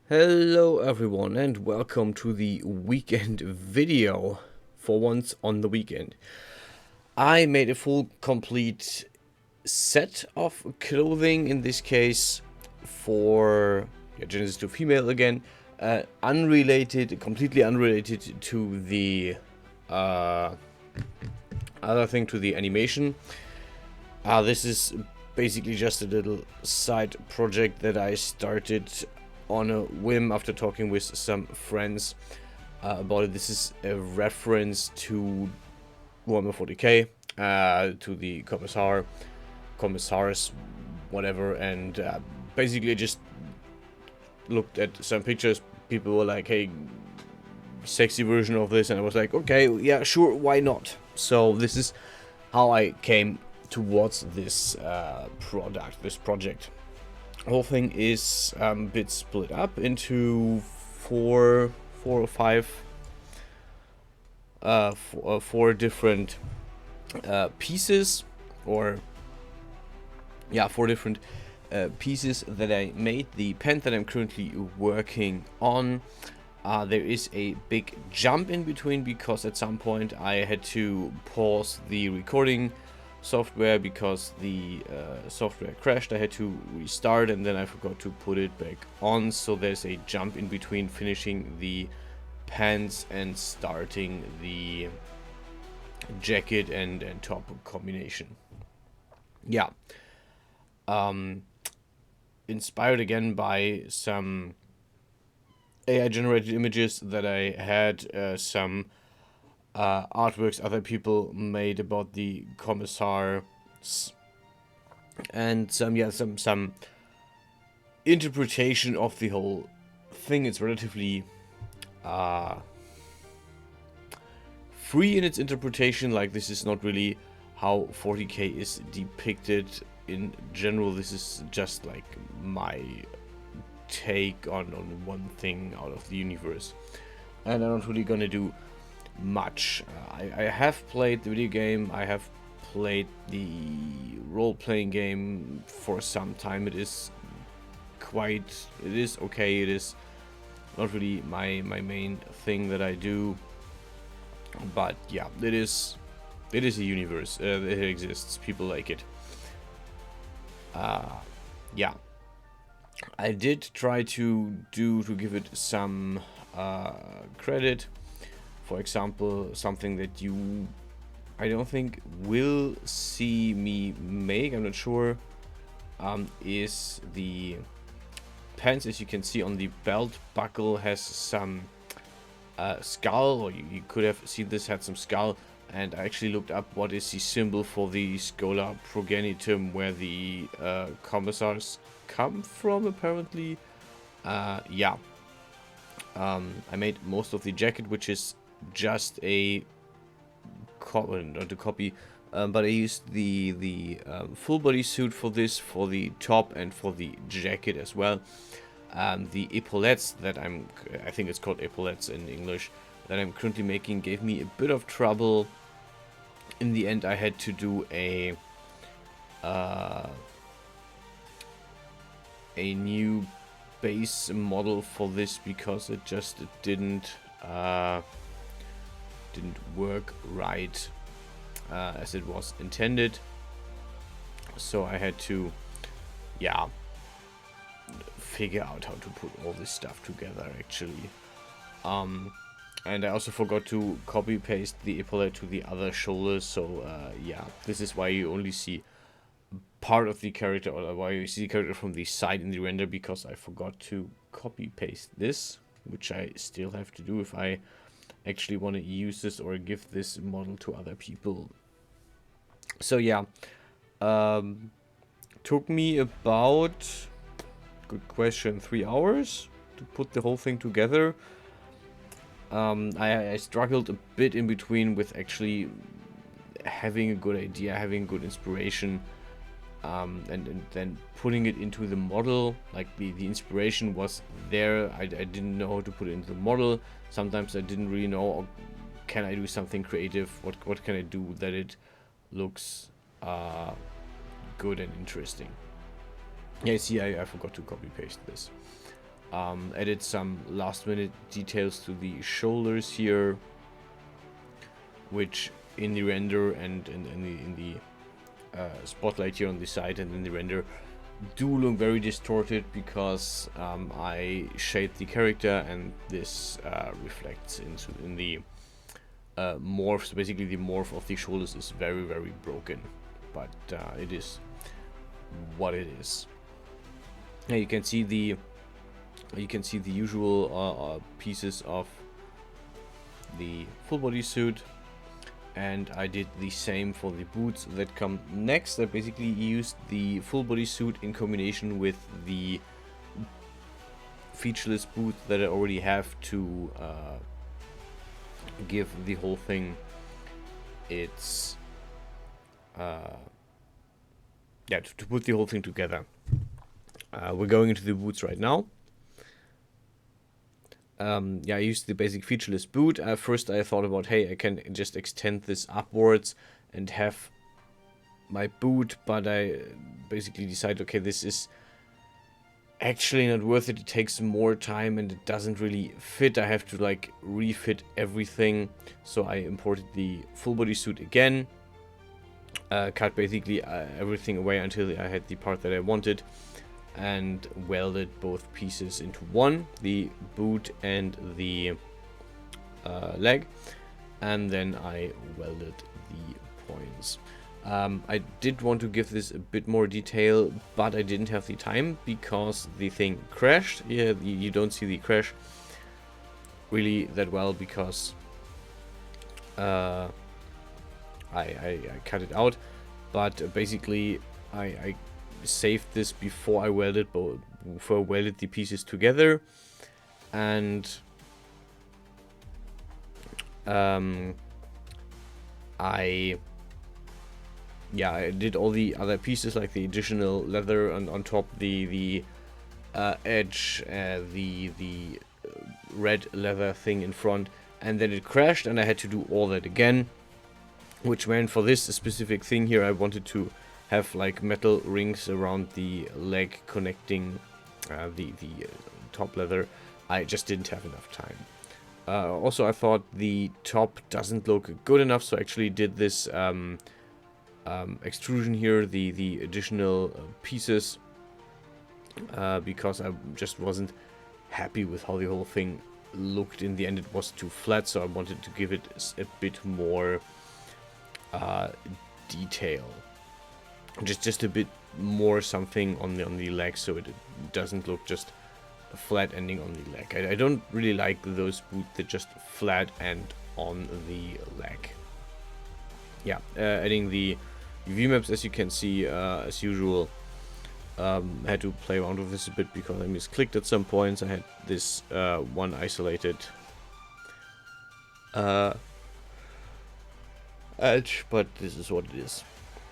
Hello everyone and welcome to the weekend video for once on the weekend. I made a full complete set of clothing, in this case for Genesis to female again, completely unrelated to the other thing, to the animation. This is basically just a little side project that I started on a whim after talking with some friends about it. This is a reference to Warhammer 40k, to the commissars, whatever, and basically just looked at some pictures. People were like, hey, sexy version of this, and I was like, okay, yeah, sure, why not? So this is how I came towards this project. The whole thing is a bit split up into four or five four different pieces, or yeah, four different pieces that I made. The pen that I'm currently working on, there is a big jump in between because at some point I had to pause the recording software because the software crashed. I had to restart and then I forgot to put it back on, so there's a jump in between finishing the pants and starting the jacket and top combination. Yeah, inspired again by some AI generated images that I had, some artworks other people made about the commissars, and some interpretation of the whole thing. It's relatively free in its interpretation. Like, this is not really how 40k is depicted in general. This is just like my take on one thing out of the universe, and I'm not really gonna do much. I have played the video game, I have played the role-playing game for some time. It is okay. It is not really my main thing that I do, but yeah, it is a universe. It exists, people like it. Yeah, I did try to give it some credit. For example, something that I don't think will see me make, I'm not sure, is the pants. As you can see on the belt buckle has some skull, or you could have seen this had some skull, and I actually looked up what is the symbol for the Schola Progenitum, where the commissars come from, apparently. Yeah, I made most of the jacket, which is just a not a copy, but I used the full body suit for this, for the top and for the jacket as well. The epaulettes that I think it's called epaulettes in English, that I'm currently making, gave me a bit of trouble. In the end, I had to do a new base model for this because it didn't work right as it was intended. So I had to, yeah, figure out how to put all this stuff together, actually. And I also forgot to copy paste the epaulette to the other shoulders, so yeah, this is why you only see part of the character, or why you see the character from the side in the render, because I forgot to copy paste this, which I still have to do if I actually want to use this or give this model to other people. So yeah, took me about, good question, 3 hours to put the whole thing together. I struggled a bit in between with actually having a good idea, having good inspiration, and then putting it into the model. Like, the inspiration was there, I didn't know how to put it into the model. Sometimes I didn't really know, or can I do something creative, what can I do that it looks good and interesting. Yeah, see, I forgot to copy paste this. Added some last minute details to the shoulders here, which in the render and in the spotlight here on the side and in the render do look very distorted, because I shade the character, and this reflects in the morph. So basically the morph of the shoulders is very, very broken, but it is what it is. Now you can see the usual pieces of the full body suit, and I did the same for the boots that come next. I basically used the full body suit in combination with the featureless boot that I already have to give the whole thing its to put the whole thing together. We're going into the boots right now. I used the basic featureless boot. First I thought about, hey, I can just extend this upwards and have my boot, but I basically decided, okay, this is actually not worth it. It takes more time and it doesn't really fit. I have to like refit everything. So I imported the full body suit again, cut basically everything away until I had the part that I wanted, and welded both pieces into one, the boot and the leg, and then I welded the points. I did want to give this a bit more detail, but I didn't have the time because the thing crashed. Yeah, you don't see the crash really that well because I cut it out, but basically I saved this before I welded the pieces together, and I did all the other pieces, like the additional leather on top, the edge, the red leather thing in front, and then it crashed and I had to do all that again, which meant for this specific thing here I wanted to have like metal rings around the leg connecting the top leather. I just didn't have enough time. Also, I thought the top doesn't look good enough, so I actually did this extrusion here, the additional pieces, because I just wasn't happy with how the whole thing looked. In the end, it was too flat, so I wanted to give it a bit more detail. Just a bit more something on the leg, so it doesn't look just a flat ending on the leg. I don't really like those boots that just flat end on the leg. Adding the UV maps, as you can see, as usual, had to play around with this a bit because I misclicked at some points. I had this one isolated edge, but this is what it is.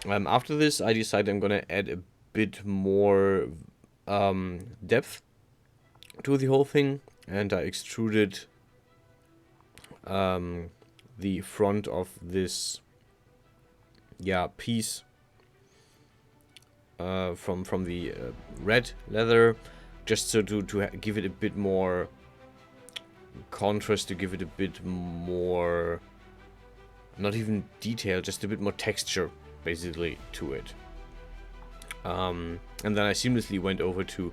After this, I decided I'm gonna add a bit more depth to the whole thing, and I extruded the front of this piece from the red leather, just so to give it a bit more contrast, to give it a bit more, not even detail, just a bit more texture basically to it. And then I seamlessly went over to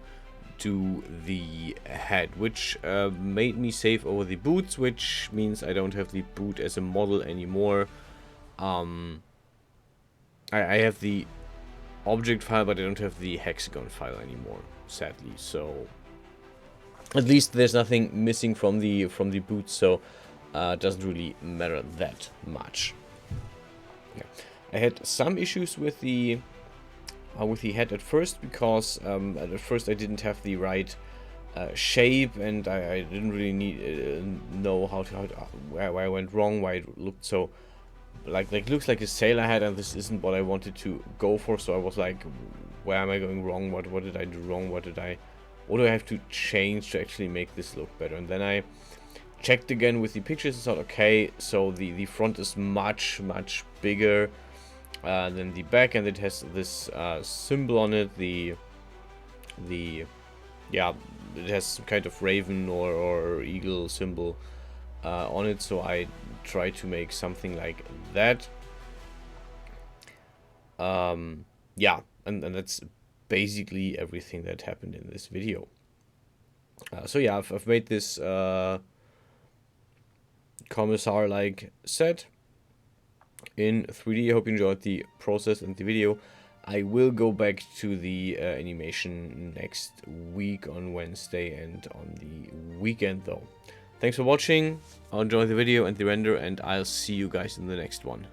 the head, which made me save over the boots, which means I don't have the boot as a model anymore. I have the object file, but I don't have the hexagon file anymore, sadly. So at least there's nothing missing from the boots, so it doesn't really matter that much. I had some issues with the head at first, because at first I didn't have the right shape, and I didn't really know where I went wrong, why it looked so like looks like a sailor head, and this isn't what I wanted to go for. So I was like, where am I going wrong? What did I do wrong? What do I have to change to actually make this look better? And then I checked again with the pictures and thought, okay, so the front is much bigger than the back, and it has this symbol on it, the it has some kind of raven or eagle symbol on it, so I try to make something like that. Yeah, and that's basically everything that happened in this video. So yeah, I've made this commissar-like set in 3D. I hope you enjoyed the process and the video. I will go back to the animation next week on Wednesday and on the weekend though. Thanks for watching. I'll enjoy the video and the render, and I'll see you guys in the next one.